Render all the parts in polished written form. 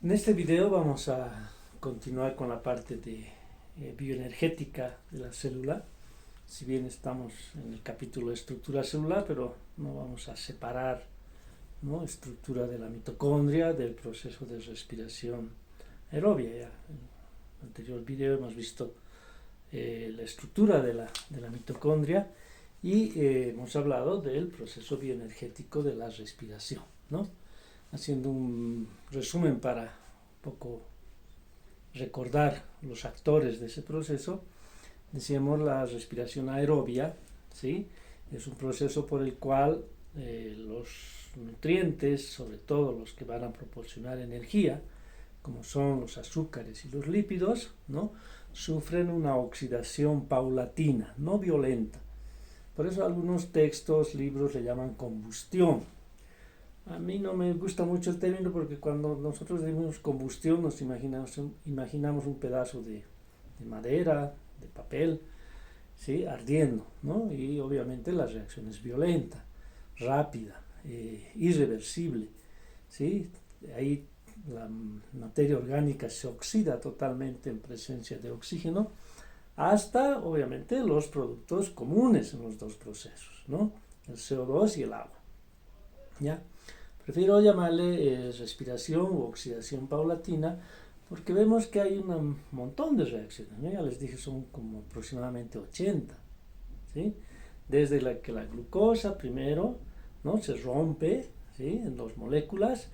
En este video vamos a continuar con la parte de bioenergética de la célula. Si bien estamos en el capítulo de estructura celular, pero no vamos a separar, ¿no?, estructura de la mitocondria del proceso de respiración aerobia. Ya en el anterior video hemos visto la estructura de la mitocondria y hemos hablado del proceso bioenergético de la respiración, ¿no? Haciendo un resumen para un poco recordar los actores de ese proceso, decíamos la respiración aerobia, ¿sí? Es un proceso por el cual los nutrientes, sobre todo los que van a proporcionar energía, como son los azúcares y los lípidos, ¿no?, sufren una oxidación paulatina, no violenta. Por eso algunos textos, libros le llaman combustión. A mí no me gusta mucho el término porque cuando nosotros decimos combustión nos imaginamos un pedazo de madera, de papel, ¿sí?, ardiendo, ¿no? Y obviamente la reacción es violenta, rápida, irreversible, ¿sí? Ahí la materia orgánica se oxida totalmente en presencia de oxígeno, hasta obviamente los productos comunes en los dos procesos, ¿no?, el CO2 y el agua, ¿ya? Prefiero llamarle respiración u oxidación paulatina porque vemos que hay un montón de reacciones, ¿no? Ya les dije, son como aproximadamente 80, ¿sí? Desde que la glucosa primero, ¿no?, se rompe, ¿sí?, en dos moléculas,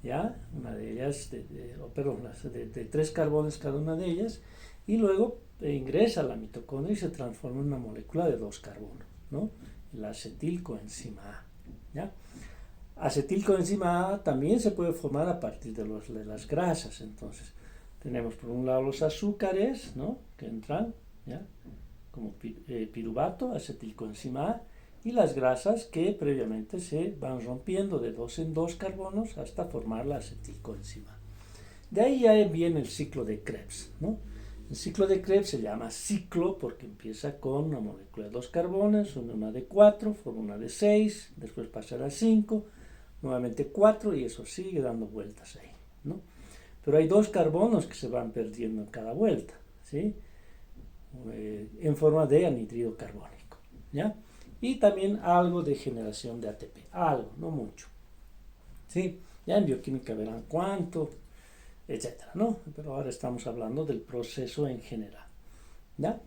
ya, una de ellas, de 3 carbones cada una de ellas, y luego ingresa a la mitocondria y se transforma en una molécula de 2 carbonos, ¿no?, la acetilcoenzima A, ¿ya? Acetilcoenzima A también se puede formar a partir de las grasas. Entonces tenemos por un lado los azúcares, ¿no?, que entran, ¿ya?, como piruvato, acetilcoenzima A, y las grasas que previamente se van rompiendo de 2 en 2 carbonos hasta formar la acetilcoenzima. De ahí ya viene el ciclo de Krebs, ¿no? El ciclo de Krebs se llama ciclo porque empieza con una molécula de 2 carbones, una de 4, forma una de 6, después pasa a la 5, nuevamente 4, y eso sigue dando vueltas ahí, ¿no? Pero hay 2 carbonos que se van perdiendo en cada vuelta, ¿sí?, en forma de anhídrido carbónico, ¿ya? Y también algo de generación de ATP, algo, no mucho, ¿sí? Ya en bioquímica verán cuánto, etcétera, ¿no? Pero ahora estamos hablando del proceso en general, ¿ya?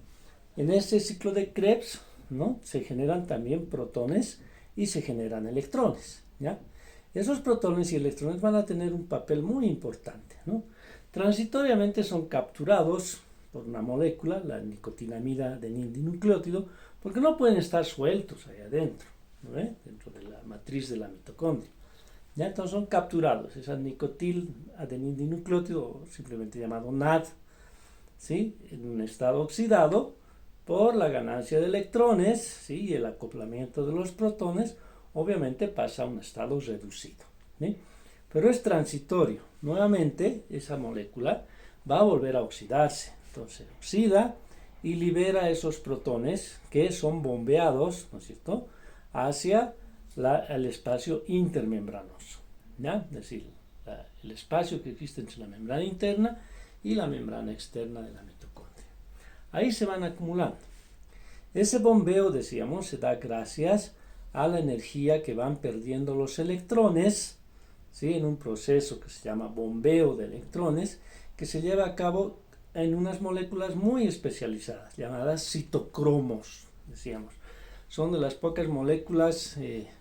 En este ciclo de Krebs, ¿no?, se generan también protones y se generan electrones, ¿ya? Esos protones y electrones van a tener un papel muy importante, ¿no? Transitoriamente son capturados por una molécula, la nicotinamida adenildinucleótido, porque no pueden estar sueltos ahí adentro, ¿no?, dentro de la matriz de la mitocondria, ¿ya? Entonces son capturados, esa nicotil adenildinucleótido, simplemente llamado NAD, ¿sí?, en un estado oxidado por la ganancia de electrones, ¿sí?, y el acoplamiento de los protones, obviamente pasa a un estado reducido, ¿sí? Pero es transitorio. Nuevamente esa molécula va a volver a oxidarse, entonces oxida y libera esos protones que son bombeados, ¿no es cierto?, hacia el espacio intermembranoso, ¿ya? Es decir, el espacio que existe entre la membrana interna y la membrana externa de la mitocondria. Ahí se van acumulando. Ese bombeo, decíamos, se da gracias a la energía que van perdiendo los electrones, ¿sí?, en un proceso que se llama bombeo de electrones, que se lleva a cabo en unas moléculas muy especializadas, llamadas citocromos, decíamos. Son de las pocas moléculas,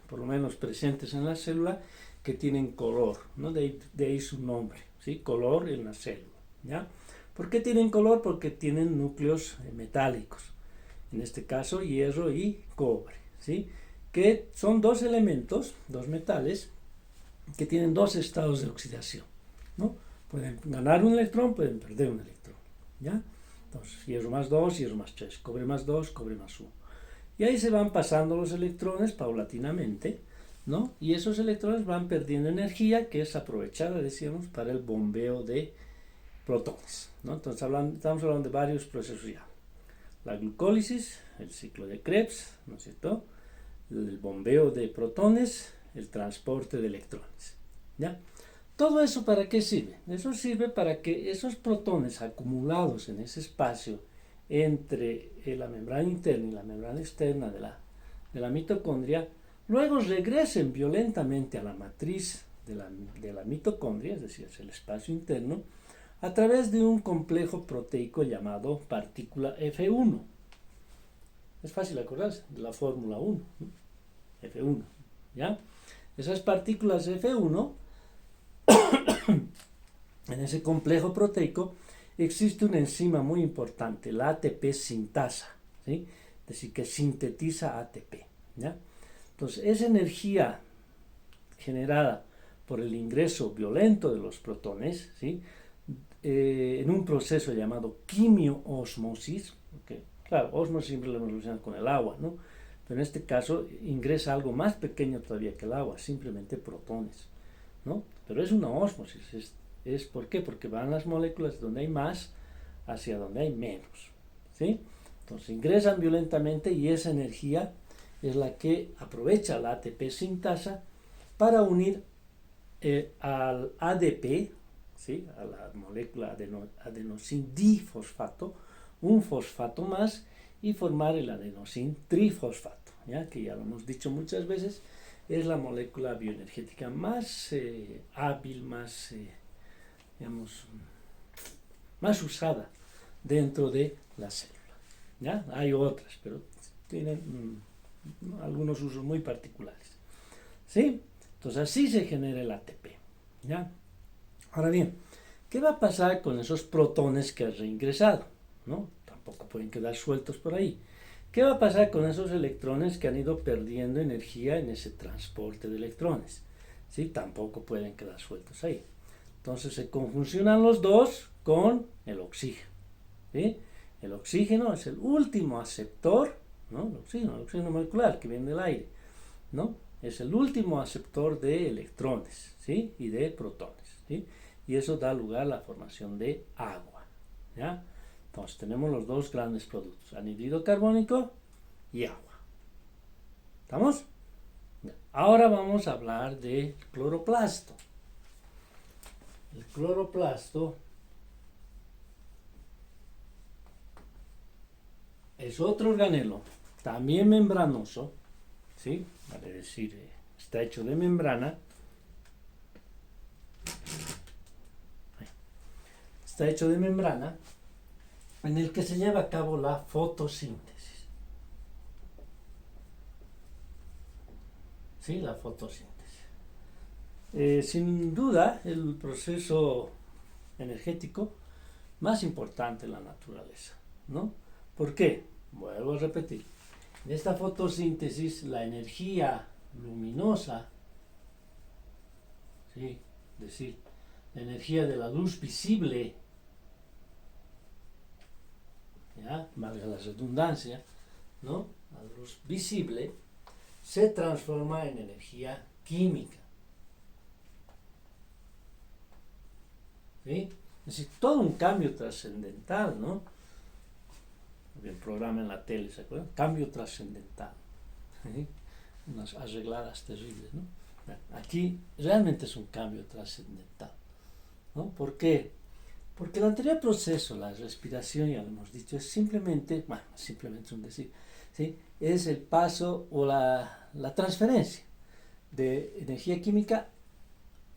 por lo menos presentes en la célula, que tienen color, ¿no? De ahí su nombre, ¿sí?, color en la célula, ¿ya? ¿Por qué tienen color? Porque tienen núcleos metálicos, en este caso hierro y cobre, ¿sí?, que son 2 elementos, 2 metales, que tienen 2 estados de oxidación, ¿no? Pueden ganar un electrón, pueden perder un electrón, ¿ya? Entonces, hierro más 2, hierro más 3, cobre más 2, cobre más 1. Y ahí se van pasando los electrones paulatinamente, ¿no? Y esos electrones van perdiendo energía que es aprovechada, decíamos, para el bombeo de protones, ¿no? Entonces estamos hablando de varios procesos ya. La glucólisis, el ciclo de Krebs, ¿no es cierto?, el bombeo de protones, el transporte de electrones, ¿ya? ¿Todo eso para qué sirve? Eso sirve para que esos protones acumulados en ese espacio entre la membrana interna y la membrana externa de la mitocondria, luego regresen violentamente a la matriz de la mitocondria, es decir, hacia el espacio interno, a través de un complejo proteico llamado partícula F1. Es fácil acordarse de la fórmula 1, ¿no? F1, ¿ya? Esas partículas F1, en ese complejo proteico, existe una enzima muy importante, la ATP sintasa, ¿sí? Es decir, que sintetiza ATP, ¿ya? Entonces, esa energía generada por el ingreso violento de los protones, ¿sí? En un proceso llamado quimioosmosis, porque, claro, osmosis siempre lo hemos relacionado con el agua, ¿no? Pero en este caso ingresa algo más pequeño todavía que el agua, simplemente protones, ¿no? Pero es una ósmosis, ¿por qué? Porque van las moléculas donde hay más hacia donde hay menos, ¿sí? Entonces ingresan violentamente y esa energía es la que aprovecha la ATP sintasa para unir al ADP, ¿sí? A la molécula adenosin difosfato, un fosfato más, y formar el adenosin trifosfato, ¿ya? Que ya lo hemos dicho muchas veces, es la molécula bioenergética más hábil, más, digamos, más usada dentro de la célula, ¿ya? Hay otras, pero tienen algunos usos muy particulares, ¿sí? Entonces así se genera el ATP, ¿ya? Ahora bien, ¿qué va a pasar con esos protones que has reingresado? ¿No? Tampoco pueden quedar sueltos por ahí. ¿Qué va a pasar con esos electrones que han ido perdiendo energía en ese transporte de electrones? ¿Sí? Tampoco pueden quedar sueltos ahí. Entonces se conjuncionan los dos con el oxígeno, ¿sí? El oxígeno es el último aceptor, ¿no? El oxígeno molecular que viene del aire, ¿no? Es el último aceptor de electrones, ¿sí? Y de protones, ¿sí? Y eso da lugar a la formación de agua, ¿ya? Entonces tenemos los dos grandes productos, anhídrido carbónico y agua. ¿Estamos? Ahora vamos a hablar del cloroplasto. El cloroplasto es otro organelo, también membranoso, ¿sí? Vale decir, está hecho de membrana. Está hecho de membrana, en el que se lleva a cabo la fotosíntesis. ¿Sí? La fotosíntesis. Sin duda, el proceso energético más importante en la naturaleza, ¿no? ¿Por qué? Vuelvo a repetir. En esta fotosíntesis, la energía luminosa, ¿sí? Es decir, la energía de la luz visible, ¿ya? Valga la redundancia, ¿no? La luz visible se transforma en energía química, ¿sí? Es decir, todo un cambio trascendental, ¿no? El programa en la tele, ¿se acuerdan? Cambio trascendental, ¿sí? Unas arregladas terribles, ¿no? Aquí realmente es un cambio trascendental, ¿no? ¿Por qué? Porque el anterior proceso, la respiración, ya lo hemos dicho, es simplemente, bueno, simplemente es un decir, ¿sí? Es el paso o la transferencia de energía química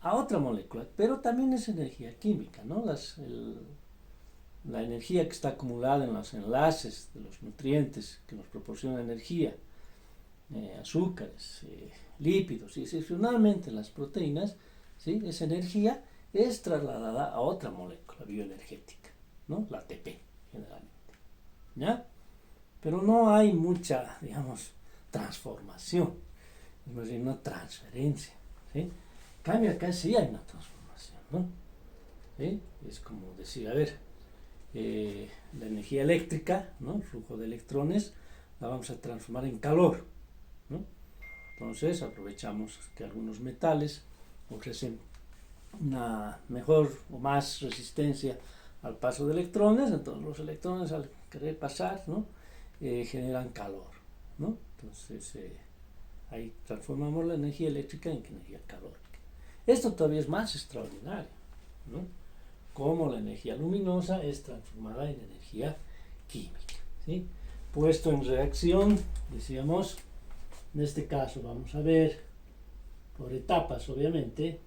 a otra molécula, pero también es energía química, ¿no? La energía que está acumulada en los enlaces de los nutrientes que nos proporcionan energía, azúcares, lípidos y excepcionalmente las proteínas, ¿sí? Esa energía es trasladada a otra molécula bioenergética, ¿no? La ATP, generalmente, ¿ya? Pero no hay mucha, digamos, transformación, es más bien una transferencia, ¿sí? En cambio acá sí hay una transformación, ¿no? ¿Sí? Es como decir, a ver, la energía eléctrica, ¿no? El flujo de electrones, la vamos a transformar en calor, ¿no? Entonces aprovechamos que algunos metales ofrecen una mejor o más resistencia al paso de electrones, entonces los electrones al querer pasar, ¿no? Generan calor, ¿no? Entonces ahí transformamos la energía eléctrica en energía calórica. Esto todavía es más extraordinario, ¿no? Cómo la energía luminosa es transformada en energía química, ¿sí? Puesto en reacción, decíamos, en este caso vamos a ver por etapas, obviamente,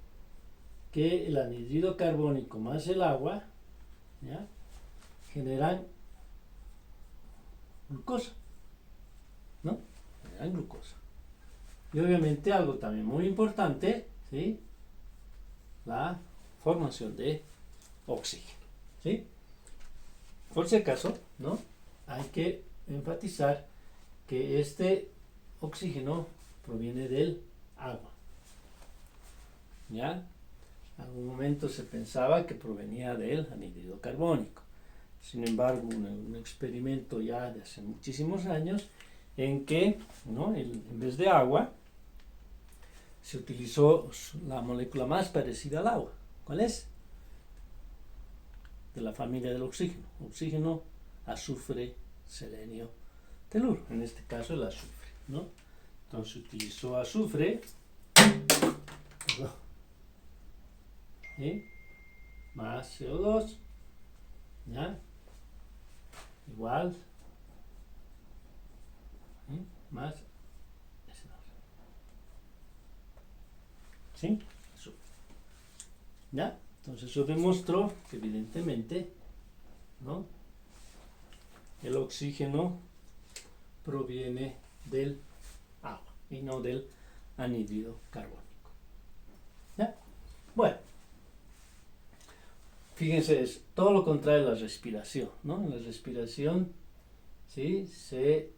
que el anhídrido carbónico más el agua, ¿ya?, generan glucosa, ¿no? Generan glucosa. Y obviamente algo también muy importante, ¿sí?, la formación de oxígeno, ¿sí? Por si acaso, ¿no?, hay que enfatizar que este oxígeno proviene del agua, ¿ya? En algún momento se pensaba que provenía del anhídrido carbónico. Sin embargo, un experimento ya de hace muchísimos años en que, ¿no?, en vez de agua se utilizó la molécula más parecida al agua. ¿Cuál es? De la familia del oxígeno. Oxígeno, azufre, selenio, teluro. En este caso el azufre, ¿no? Entonces utilizó azufre, ¿sí?, más CO2, ¿ya?, igual, ¿sí?, más SO2, ¿sí?, azufre, ¿ya? Entonces eso demostró que evidentemente, ¿no?, el oxígeno proviene del agua y no del anhídrido carbónico, ¿ya? Bueno, fíjense, es todo lo contrario a la respiración, ¿no? En la respiración, ¿sí?, se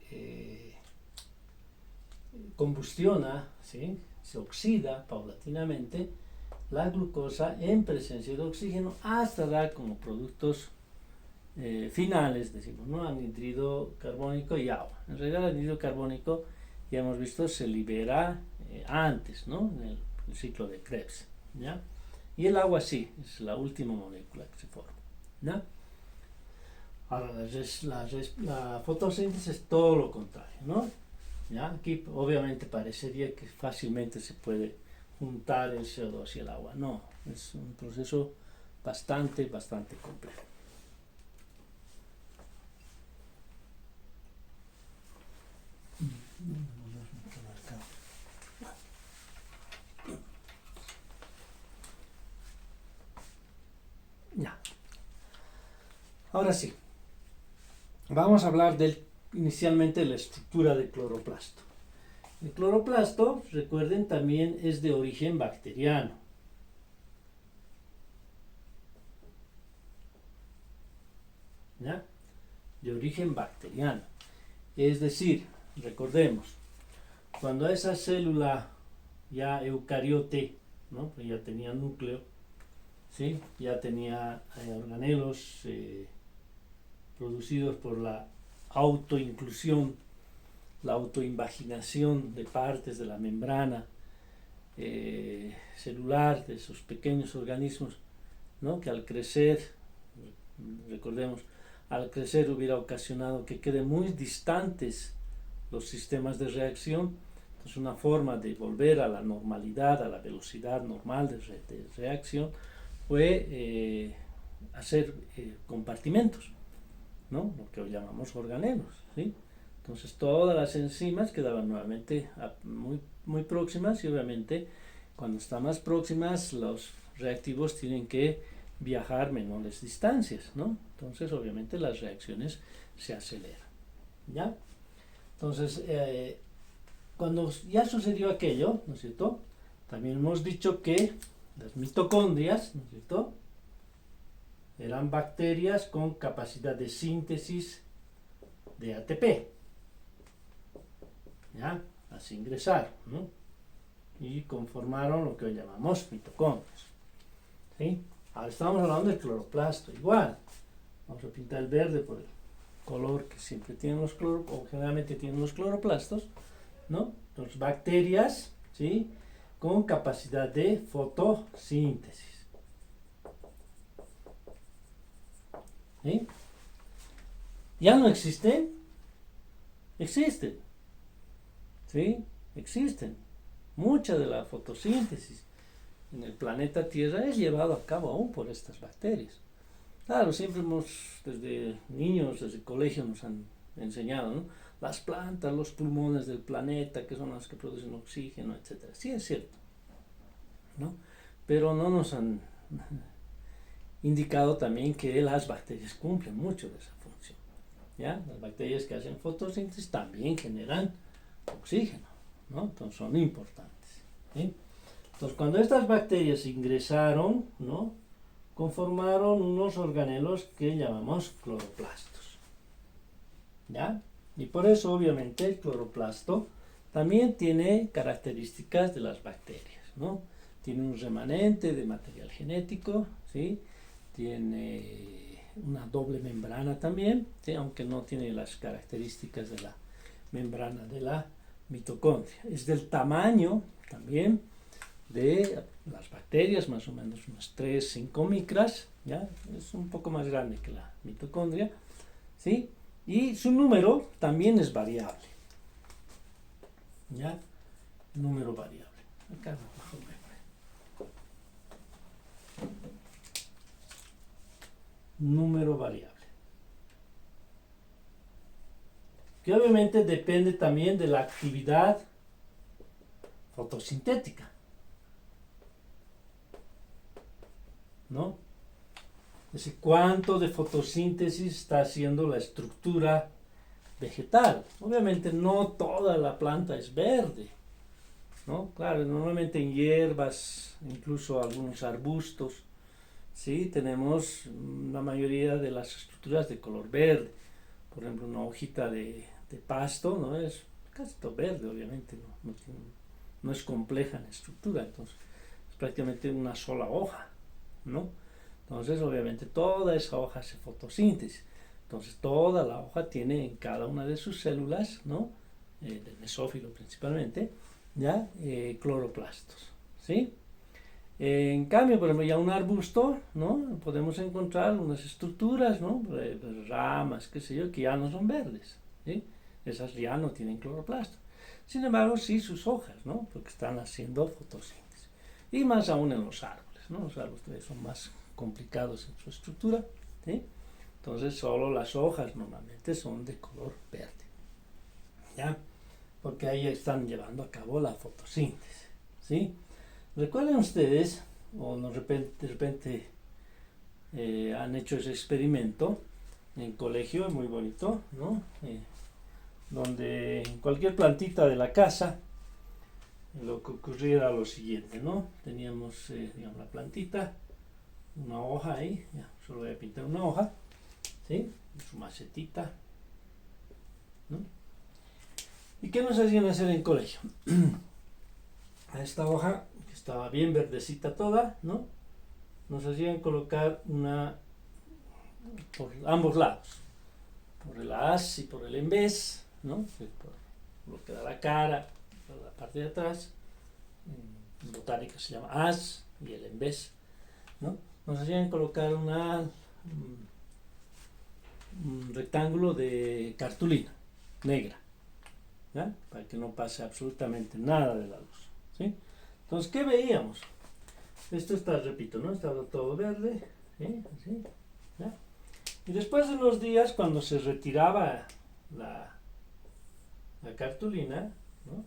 combustiona, ¿sí?, se oxida paulatinamente la glucosa en presencia de oxígeno hasta dar como productos finales, decimos, ¿no?, anhídrido carbónico y agua. En realidad el anhídrido carbónico, ya hemos visto, se libera antes, ¿no?, en el ciclo de Krebs, ¿ya? Y el agua sí, es la última molécula que se forma, ¿ya? Ahora, la fotosíntesis es todo lo contrario, ¿no? ¿Ya? Aquí obviamente parecería que fácilmente se puede juntar el CO2 y el agua. No, es un proceso bastante complejo. Ya. Ahora sí, vamos a hablar inicialmente de la estructura del cloroplasto. El cloroplasto, recuerden, también es de origen bacteriano. ¿Ya? De origen bacteriano. Es decir, recordemos, cuando esa célula ya eucariote, ¿no?, pues ya tenía núcleo, ¿sí?, ya tenía organelos producidos por la autoinclusión, la autoinvaginación de partes de la membrana celular de esos pequeños organismos, ¿no?, que al crecer, recordemos, al crecer hubiera ocasionado que queden muy distantes los sistemas de reacción. Entonces una forma de volver a la normalidad, a la velocidad normal de reacción, fue hacer compartimentos, ¿no?, lo que hoy llamamos organelos, ¿sí? Entonces todas las enzimas quedaban nuevamente muy próximas, y obviamente cuando están más próximas los reactivos tienen que viajar menores distancias, ¿no? Entonces obviamente las reacciones se aceleran, ¿ya? Entonces cuando ya sucedió aquello, ¿no es cierto?, también hemos dicho que las mitocondrias, ¿no es cierto?, eran bacterias con capacidad de síntesis de ATP, ¿ya? Así ingresaron, ¿no?, y conformaron lo que hoy llamamos mitocondrias, ¿sí? Ahora estamos hablando del cloroplasto, igual. Vamos a pintar el verde por el color que siempre tienen o generalmente tienen los cloroplastos, ¿no? Entonces, bacterias, ¿sí?, con capacidad de fotosíntesis, ¿sí? ¿Ya no existen? Existen, ¿sí? Existen. Mucha de la fotosíntesis en el planeta Tierra es llevado a cabo aún por estas bacterias. Claro, siempre desde niños, desde el colegio nos han enseñado, ¿no? Las plantas, los pulmones del planeta, que son las que producen oxígeno, etcétera. Sí, es cierto, ¿no? Pero no nos han indicado también que las bacterias cumplen mucho de esa función, ¿ya? Las bacterias que hacen fotosíntesis también generan oxígeno, ¿no? Entonces son importantes, ¿sí? Entonces cuando estas bacterias ingresaron, ¿no?, conformaron unos organelos que llamamos cloroplastos, ¿ya? Y por eso obviamente el cloroplasto también tiene características de las bacterias, ¿no? Tiene un remanente de material genético, ¿sí? Tiene una doble membrana también, ¿sí?, aunque no tiene las características de la membrana de la mitocondria. Es del tamaño también de las bacterias, más o menos unas 3-5 micras, ¿ya? Es un poco más grande que la mitocondria, ¿sí? Y su número también es variable, ¿ya? Número variable. Acá abajo número variable. Que obviamente depende también de la actividad fotosintética, ¿no? Es decir, cuánto de fotosíntesis está haciendo la estructura vegetal. Obviamente no toda la planta es verde, ¿no? Claro, normalmente en hierbas, incluso algunos arbustos, sí, tenemos la mayoría de las estructuras de color verde. Por ejemplo, una hojita de pasto, ¿no?, es casi todo verde, obviamente, no es compleja en estructura, entonces es prácticamente una sola hoja, ¿no? Entonces, obviamente, toda esa hoja hace fotosíntesis. Entonces, toda la hoja tiene en cada una de sus células, ¿no?, del mesófilo principalmente, ya, cloroplastos, ¿sí? En cambio, por ejemplo, ya un arbusto, ¿no?, podemos encontrar unas estructuras, ¿no?, ramas, qué sé yo, que ya no son verdes, ¿sí? Esas ya no tienen cloroplasto. Sin embargo, sí sus hojas, ¿no?, porque están haciendo fotosíntesis. Y más aún en los árboles, ¿no? Los árboles son más complicados en su estructura, ¿sí? Entonces, solo las hojas normalmente son de color verde, ¿ya? Porque ahí están llevando a cabo la fotosíntesis, ¿sí? Recuerden ustedes, o de repente han hecho ese experimento en colegio, muy bonito, ¿no? Donde en cualquier plantita de la casa lo que ocurría era lo siguiente, ¿no? Teníamos, digamos, la plantita, una hoja ahí, ya, solo voy a pintar una hoja, ¿sí?, su macetita, ¿no? ¿Y qué nos hacían hacer en colegio? A esta hoja, que estaba bien verdecita toda, ¿no?, nos hacían colocar una por ambos lados, por el haz y por el en vez, ¿no?, por lo que da la cara, por la parte de atrás. En botánica se llama haz y el en vez, ¿no? Nos hacían colocar un rectángulo de cartulina negra, ¿ya?, para que no pase absolutamente nada de la luz, ¿sí? Entonces, ¿qué veíamos? Esto está, repito, ¿no?, estaba todo verde, ¿sí? Así, ¿ya? Y después de unos días, cuando se retiraba la cartulina, ¿no?,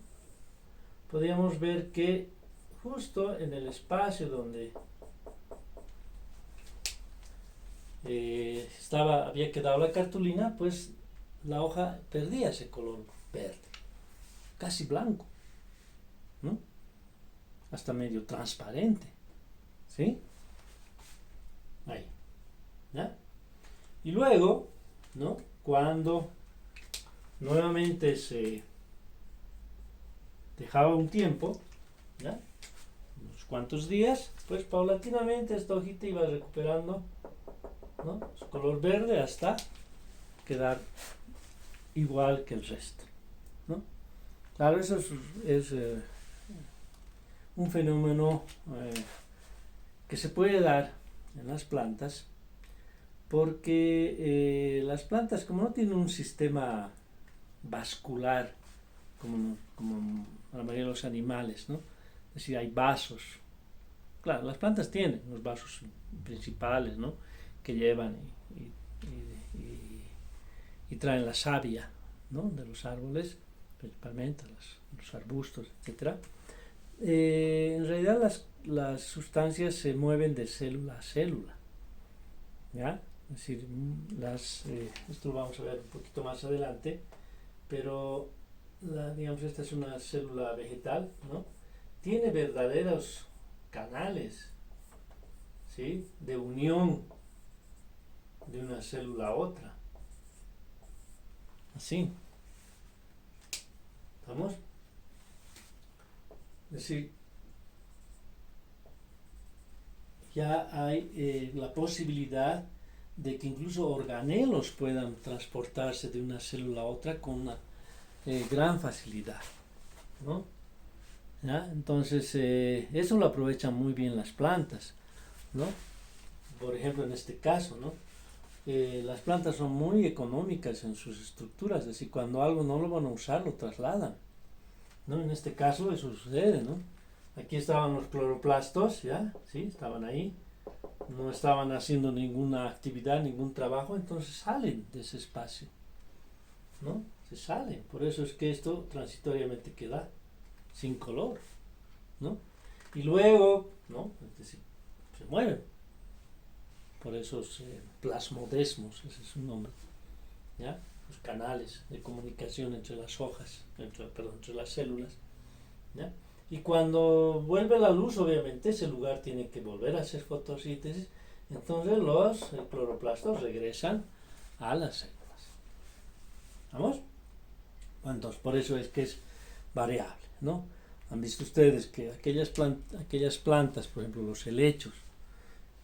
podíamos ver que justo en el espacio donde había quedado la cartulina, pues la hoja perdía ese color verde, casi blanco, ¿no?, hasta medio transparente, ¿sí? Ahí, ¿ya? Y luego, ¿no?, cuando nuevamente se dejaba un tiempo, ¿ya?, unos cuantos días, pues paulatinamente esta hojita iba recuperando, ¿no?, su color verde hasta quedar igual que el resto, ¿no? Claro, eso es un fenómeno que se puede dar en las plantas porque las plantas, como no tienen un sistema vascular como la mayoría de los animales, ¿no?, es decir, hay vasos Claro, las plantas tienen los vasos principales, ¿no? Que llevan y traen la savia, ¿no? De los árboles, principalmente los arbustos, etcétera. En realidad las sustancias se mueven de célula a célula, ¿ya? Es decir, esto lo vamos a ver un poquito más adelante, pero digamos, esta es una célula vegetal, ¿no? Tiene verdaderos canales, ¿sí? De unión de una célula a otra. Así. ¿Vamos? Es decir, ya hay la posibilidad de que incluso organelos puedan transportarse de una célula a otra con una gran facilidad, ¿no? ¿Ya? Entonces, eso lo aprovechan muy bien las plantas, ¿no? Por ejemplo, en este caso, ¿no? Las plantas son muy económicas en sus estructuras, es decir, cuando algo no lo van a usar, lo trasladan, ¿no? En este caso eso sucede, ¿no? Aquí estaban los cloroplastos, ¿ya? ¿Sí? Estaban ahí, no estaban haciendo ninguna actividad, ningún trabajo, entonces salen de ese espacio, ¿no? Se salen, por eso es que esto transitoriamente queda sin color, ¿no? Y luego, ¿no? Es decir, se mueven por esos plasmodesmos, ese es su nombre, ¿ya? Los canales de comunicación entre las hojas, entre las células, ¿ya? Y cuando vuelve la luz, obviamente, ese lugar tiene que volver a hacer fotosíntesis, entonces los cloroplastos regresan a las células. ¿Vamos? Entonces, por eso es que es variable, ¿no? Han visto ustedes que aquellas plantas, por ejemplo, los helechos,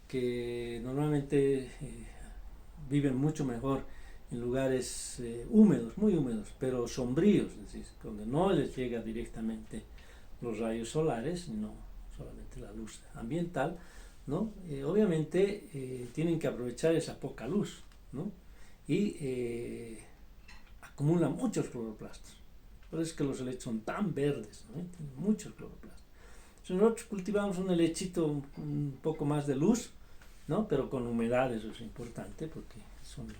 que normalmente viven mucho mejor en lugares húmedos, muy húmedos, pero sombríos, es decir, donde no les llega directamente los rayos solares, sino solamente la luz ambiental, ¿no? Obviamente tienen que aprovechar esa poca luz, ¿no? Y acumulan muchos cloroplastos. Por eso es que los helechos son tan verdes, ¿no? Tienen muchos cloroplastos. Si nosotros cultivamos un helechito un poco más de luz, ¿no? Pero con humedad, eso es importante porque son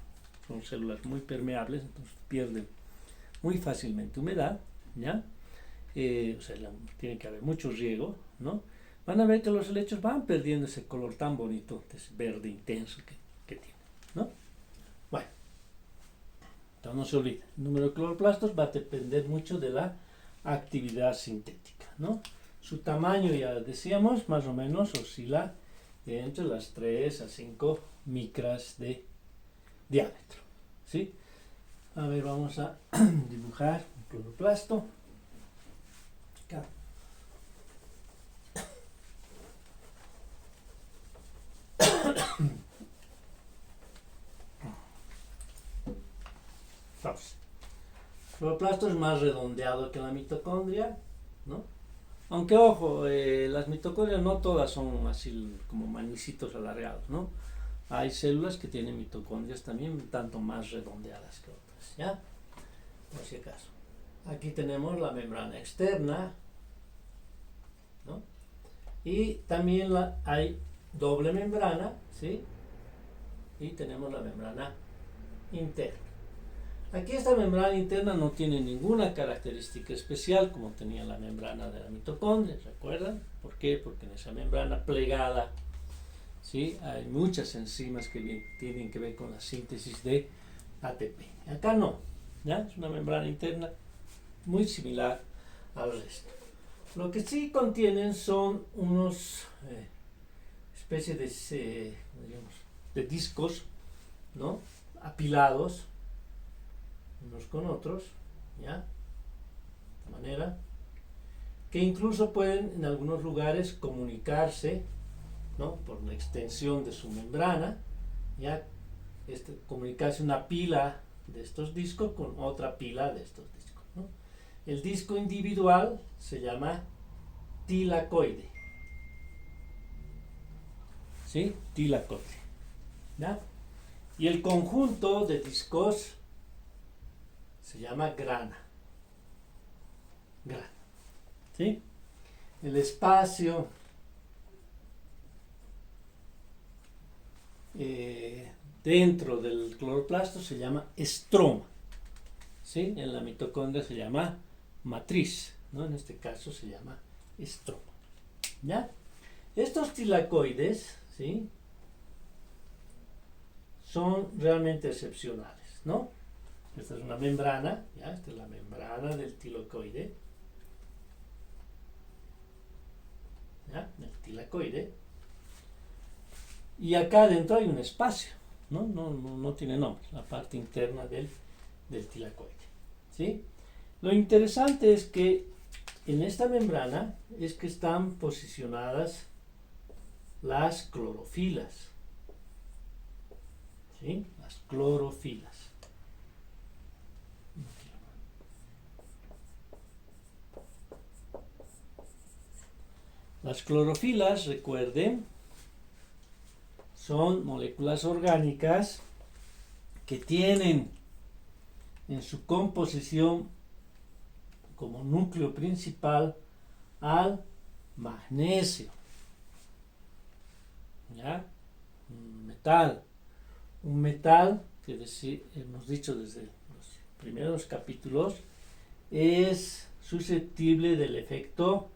células muy permeables, entonces pierden muy fácilmente humedad, ¿ya? O sea, tiene que haber mucho riego, ¿no? Van a ver que los helechos van perdiendo ese color tan bonito, ese verde intenso que tienen, ¿no? Bueno, entonces no se olviden, el número de cloroplastos va a depender mucho de la actividad sintética, ¿no? Su tamaño, ya decíamos, más o menos oscila entre las 3 a 5 micras de diámetro, ¿sí? A ver, vamos a dibujar un cloroplasto. Acá. Entonces, el cloroplasto es más redondeado que la mitocondria, ¿no? Aunque ojo, las mitocondrias no todas son así como manicitos alargados, ¿no? Hay células que tienen mitocondrias también un tanto más redondeadas que otras, ¿ya? Por si acaso. Aquí tenemos la membrana externa, ¿no? Y también hay doble membrana, ¿sí? Y tenemos la membrana interna. Aquí esta membrana interna no tiene ninguna característica especial como tenía la membrana de la mitocondria, ¿recuerdan? ¿Por qué? Porque en esa membrana plegada, ¿sí? Hay muchas enzimas que tienen que ver con la síntesis de ATP. Acá no, ¿ya? Es una membrana interna muy similar al resto. Lo que sí contienen son unos especies de discos, ¿no? Apilados unos con otros, ¿ya? De esta manera, que incluso pueden en algunos lugares comunicarse, ¿no? Por la extensión de su membrana, ¿ya? Comunicarse una pila de estos discos con otra pila de estos discos, ¿no? El disco individual se llama tilacoide, ¿sí? Tilacoide, ¿ya? Y el conjunto de discos se llama grana, ¿sí? El espacio dentro del cloroplasto se llama estroma, ¿sí? En la mitocondria se llama matriz, ¿no? En este caso se llama estroma, ¿ya? Estos tilacoides, ¿sí? Son realmente excepcionales, ¿no? Esta es una membrana, ¿ya? Esta es la membrana del tilacoide, ¿ya? El tilacoide. Y acá adentro hay un espacio, ¿no? No tiene nombre, la parte interna del tilacoide, ¿sí? Lo interesante es que en esta membrana es que están posicionadas las clorofilas, ¿sí? Las clorofilas. Las clorofilas, recuerden, son moléculas orgánicas que tienen en su composición como núcleo principal al magnesio, ¿ya? Un metal que hemos dicho desde los primeros capítulos es susceptible del efecto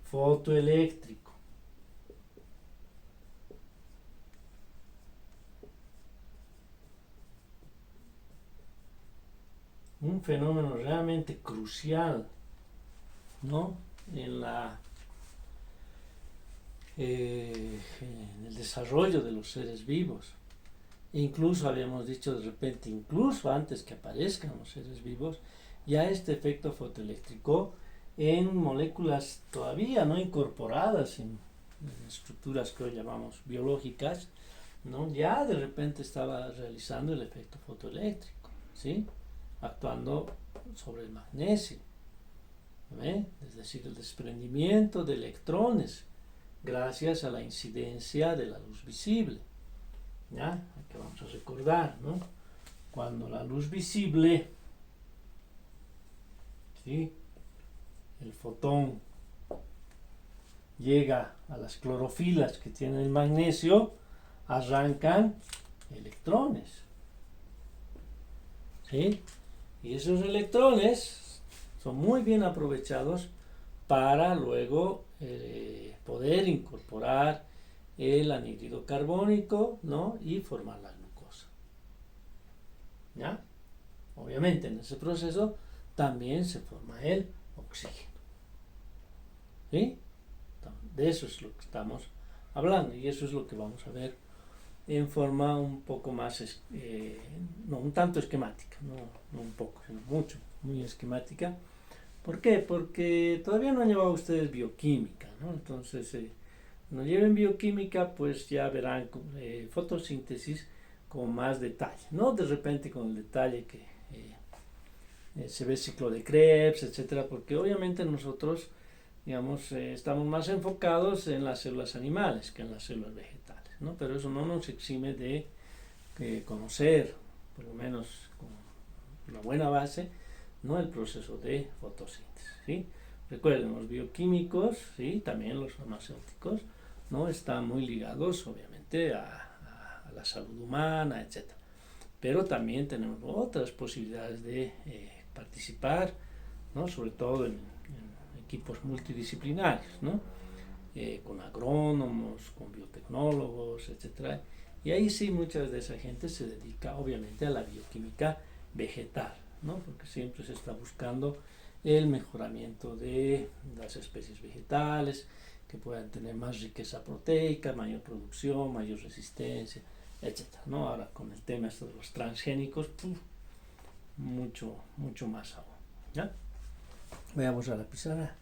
fotoeléctrico. Un fenómeno realmente crucial, ¿no? En el desarrollo de los seres vivos. E incluso habíamos dicho de repente, incluso antes que aparezcan los seres vivos, ya este efecto fotoeléctrico en moléculas todavía no incorporadas en estructuras que hoy llamamos biológicas, ¿no? Ya de repente estaba realizando el efecto fotoeléctrico, ¿sí? Actuando sobre el magnesio, ¿ve? Es decir, el desprendimiento de electrones gracias a la incidencia de la luz visible, ¿ya? Aquí vamos a recordar, ¿no? Cuando la luz visible, ¿sí? El fotón llega a las clorofilas que tienen el magnesio, arrancan electrones, ¿sí? Y esos electrones son muy bien aprovechados para luego poder incorporar el anhídrido carbónico, ¿no? Y formar la glucosa, ¿ya? Obviamente en ese proceso también se forma el oxígeno, ¿sí? De eso es lo que estamos hablando y eso es lo que vamos a ver en forma un poco más, no un tanto esquemática, no un poco, sino mucho, muy esquemática. ¿Por qué? Porque todavía no han llevado ustedes bioquímica, ¿no? Entonces, cuando lleven bioquímica, pues ya verán fotosíntesis con más detalle, no de repente con el detalle que se ve ciclo de Krebs, etcétera, porque obviamente nosotros, digamos, estamos más enfocados en las células animales que en las células vegetales, ¿no? Pero eso no nos exime de conocer, por lo menos con una buena base, ¿no? El proceso de fotosíntesis, ¿sí? Recuerden, los bioquímicos, ¿sí? También los farmacéuticos, ¿no? Están muy ligados, obviamente, a la salud humana, etcétera. Pero también tenemos otras posibilidades de participar, ¿no? Sobre todo en equipos multidisciplinarios, ¿no? Con agrónomos, con biotecnólogos, etcétera. Y ahí sí muchas de esa gente se dedica obviamente a la bioquímica vegetal, ¿no? Porque siempre se está buscando el mejoramiento de las especies vegetales, que puedan tener más riqueza proteica, mayor producción, mayor resistencia, etcétera, ¿no? Ahora con el tema de los transgénicos, mucho más aún, ¿ya? Veamos a la pizarra.